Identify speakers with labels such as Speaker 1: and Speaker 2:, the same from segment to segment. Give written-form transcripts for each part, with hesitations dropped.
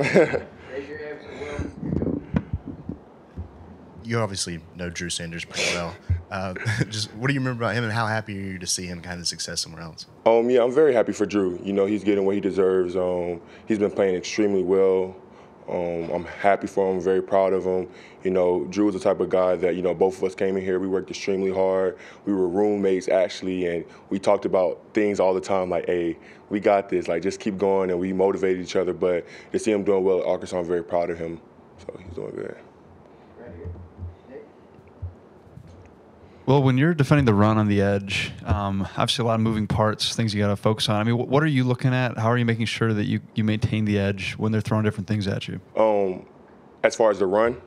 Speaker 1: Raise your hand for Will. Here you go.
Speaker 2: You obviously know Drew Sanders pretty well. Just what do you remember about him, and how happy are you to see him kind of success somewhere else?
Speaker 3: Yeah, I'm very happy for Drew. You know, he's getting what he deserves. He's been playing extremely well. I'm happy for him, very proud of him. You know, Drew is the type of guy that, you know, both of us came in here, we worked extremely hard. We were roommates, actually, and we talked about things all the time like, hey, we got this, like, just keep going, and we motivated each other. But to see him doing well at Arkansas, I'm very proud of him. So he's doing good.
Speaker 1: Right here. Nick.
Speaker 4: Well, when you're defending the run on the edge, obviously a lot of moving parts, things you got to focus on. I mean, what are you looking at? How are you making sure that you maintain the edge when they're throwing different things at you?
Speaker 3: As far as the running,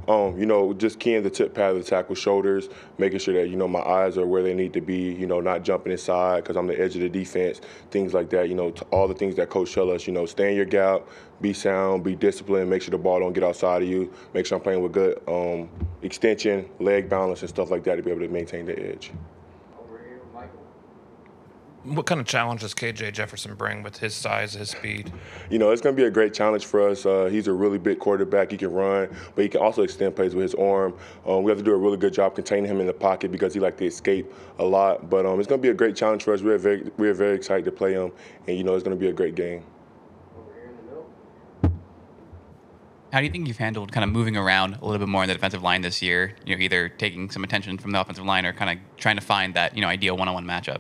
Speaker 3: you know, just keying the tip pad of the tackle shoulders, making sure that, you know, my eyes are where they need to be, you know, not jumping inside because I'm the edge of the defense, things like that, you know, all the things that coach tell us, you know, stay in your gap, be sound, be disciplined, make sure the ball don't get outside of you, make sure I'm playing with good extension, leg balance, and stuff like that to be able to maintain the edge.
Speaker 1: Over here, Michael.
Speaker 5: What kind of challenge does KJ Jefferson bring with his size, his speed?
Speaker 3: You know, it's going to be a great challenge for us. He's a really big quarterback. He can run, but he can also extend plays with his arm. We have to do a really good job containing him in the pocket because he likes to escape a lot. But it's going to be a great challenge for us. We're very excited to play him, and, you know, it's going to be a great game.
Speaker 1: Over here in the middle.
Speaker 6: How do you think you've handled kind of moving around a little bit more in the defensive line this year? You know, either taking some attention from the offensive line or kind of trying to find that, you know, ideal one-on-one matchup?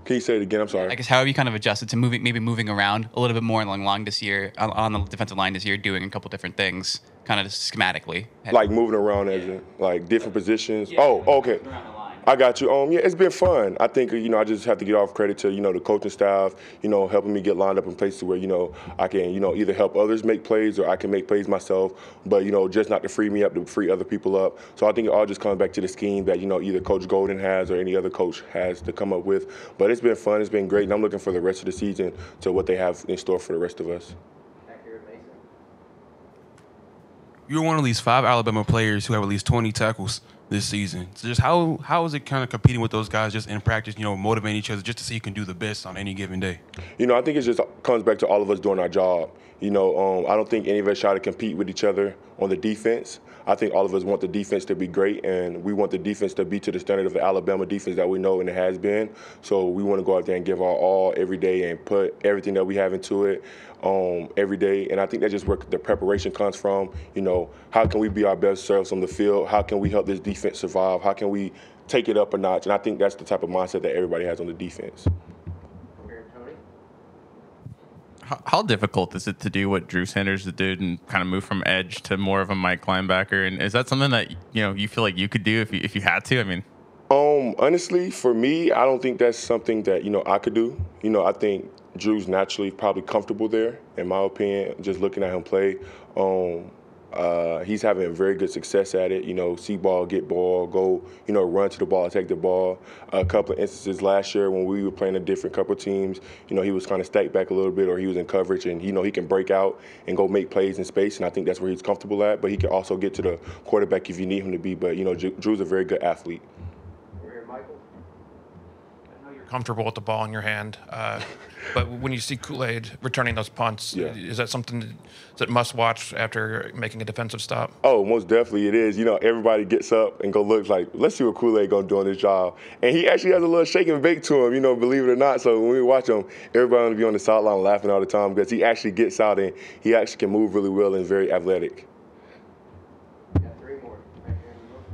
Speaker 3: Can you say it again? I'm sorry.
Speaker 6: I guess how have you kind of adjusted to moving around a little bit more along this year on the defensive line this year, doing a couple different things, kind of schematically?
Speaker 3: Like moving around as in, like different positions?
Speaker 6: Yeah,
Speaker 3: Oh, okay.
Speaker 6: around the line.
Speaker 3: I got you. Yeah, it's been fun. I think, you know, I just have to give off credit to, you know, the coaching staff, you know, helping me get lined up in places where, you know, I can, you know, either help others make plays or I can make plays myself, but, you know, just not to free me up, to free other people up. So I think it all just comes back to the scheme that, you know, either Coach Golden has or any other coach has to come up with. But it's been fun. It's been great. And I'm looking for the rest of the season to what they have in store for the rest of us.
Speaker 1: Back here, Mason.
Speaker 7: You're one of these 5 Alabama players who have at least 20 tackles this season. So just how is it kind of competing with those guys just in practice, you know, motivating each other just to see who can do the best on any given day?
Speaker 3: You know, I think it just comes back to all of us doing our job. You know, I don't think any of us try to compete with each other on the defense. I think all of us want the defense to be great, and we want the defense to be to the standard of the Alabama defense that we know and it has been. So we want to go out there and give our all every day and put everything that we have into it every day. And I think that's just where the preparation comes from. You know, how can we be our best selves on the field? How can we help this defense survive? How can we take it up a notch? And I think that's the type of mindset that everybody has on the defense.
Speaker 1: Over here, Tony.
Speaker 8: How difficult is it to do what Drew Sanders did and kind of move from edge to more of a Mike linebacker? And is that something that, you know, you feel like you could do if you had to? I mean,
Speaker 3: honestly, for me, I don't think that's something that, you know, I could do. You know, I think Drew's naturally probably comfortable there, in my opinion, just looking at him play. He's having very good success at it. You know, see ball, get ball, go, you know, run to the ball, take the ball. A couple of instances last year when we were playing a different couple of teams, you know, he was kind of stacked back a little bit or he was in coverage and, you know, he can break out and go make plays in space, and I think that's where he's comfortable at. But he can also get to the quarterback if you need him to be. But, you know, Drew's a very good athlete.
Speaker 1: Over here, Michael.
Speaker 5: I know you're comfortable with the ball in your hand, but when you see Kool-Aid returning those punts,
Speaker 3: Yeah.
Speaker 5: is that something that must watch after making a defensive stop?
Speaker 3: Oh, most definitely it is. You know, everybody gets up and go look like, let's see what Kool-Aid gonna do on this job. And he actually has a little shake and bake to him, you know, believe it or not. So when we watch him, everybody gonna be on the sideline laughing all the time because he actually gets out and he actually can move really well and is very athletic.
Speaker 1: Got 3 more. Right here in the middle.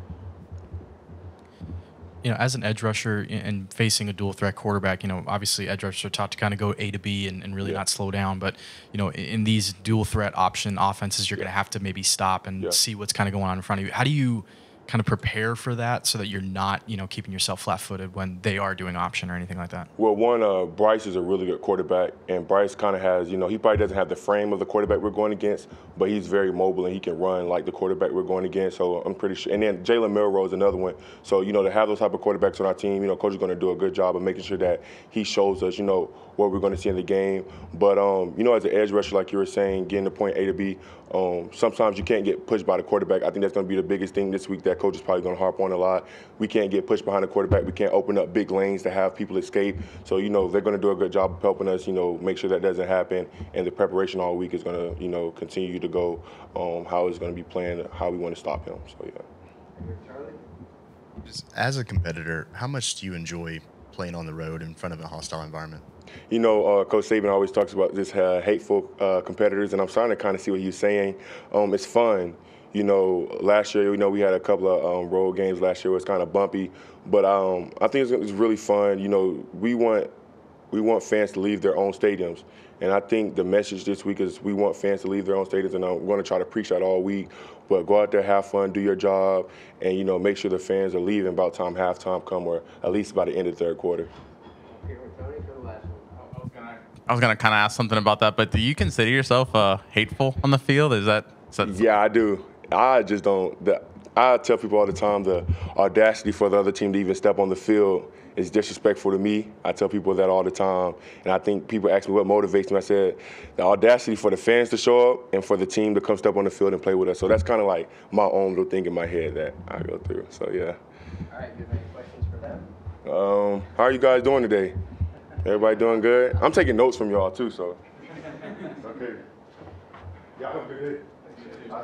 Speaker 9: You know, as an edge rusher and facing a dual threat quarterback, you know, obviously edge rushers are taught to kind of go A to B and really not slow down. But, you know, in these dual threat option offenses, you're going to have to maybe stop and see what's kind of going on in front of you. How do you kind of prepare for that so that you're not, you know, keeping yourself flat-footed when they are doing option or anything like that?
Speaker 3: Well, one, Bryce is a really good quarterback, and Bryce kind of has, you know, he probably doesn't have the frame of the quarterback we're going against, but he's very mobile and he can run like the quarterback we're going against. So I'm pretty sure. And then Jalen Milroe is another one. So, you know, to have those type of quarterbacks on our team, you know, coach is going to do a good job of making sure that he shows us, you know, what we're going to see in the game. But, you know, as an edge rusher, like you were saying, getting the point A to B, sometimes you can't get pushed by the quarterback. I think that's going to be the biggest thing this week that coach is probably going to harp on a lot. We can't get pushed behind the quarterback. We can't open up big lanes to have people escape. So, they're going to do a good job of helping us, make sure that doesn't happen. And the preparation all week is going to, continue to go how it's going to be playing, how we want to stop him. So, yeah.
Speaker 1: Charlie?
Speaker 2: As a competitor, how much do you enjoy playing on the road in front of a hostile environment?
Speaker 3: Coach Saban always talks about this hateful competitors, and I'm starting to kind of see what he's saying. It's fun. Last year, we had a couple of road games last year. It was kind of bumpy, but I think it's really fun. We want fans to leave their own stadiums, and I think the message this week is we want fans to leave their own stadiums, and I'm going to try to preach that all week. But go out there, have fun, do your job, and make sure the fans are leaving about time halftime come, or at least by the end of the third quarter.
Speaker 1: Here with Tony for the last one.
Speaker 8: I was gonna kind of ask something about that, but do you consider yourself hateful on the field? Is that
Speaker 3: Yeah, I do. I just don't. I tell people all the time the audacity for the other team to even step on the field is disrespectful to me. I tell people that all the time, and I think people ask me what motivates me. I said the audacity for the fans to show up and for the team to come step on the field and play with us. So that's kind of like my own little thing in my head that I go through. So yeah.
Speaker 1: All right, do you have any questions for them?
Speaker 3: How are you guys doing today? Everybody doing good? I'm taking notes from y'all too, so. Okay. Y'all have a good day.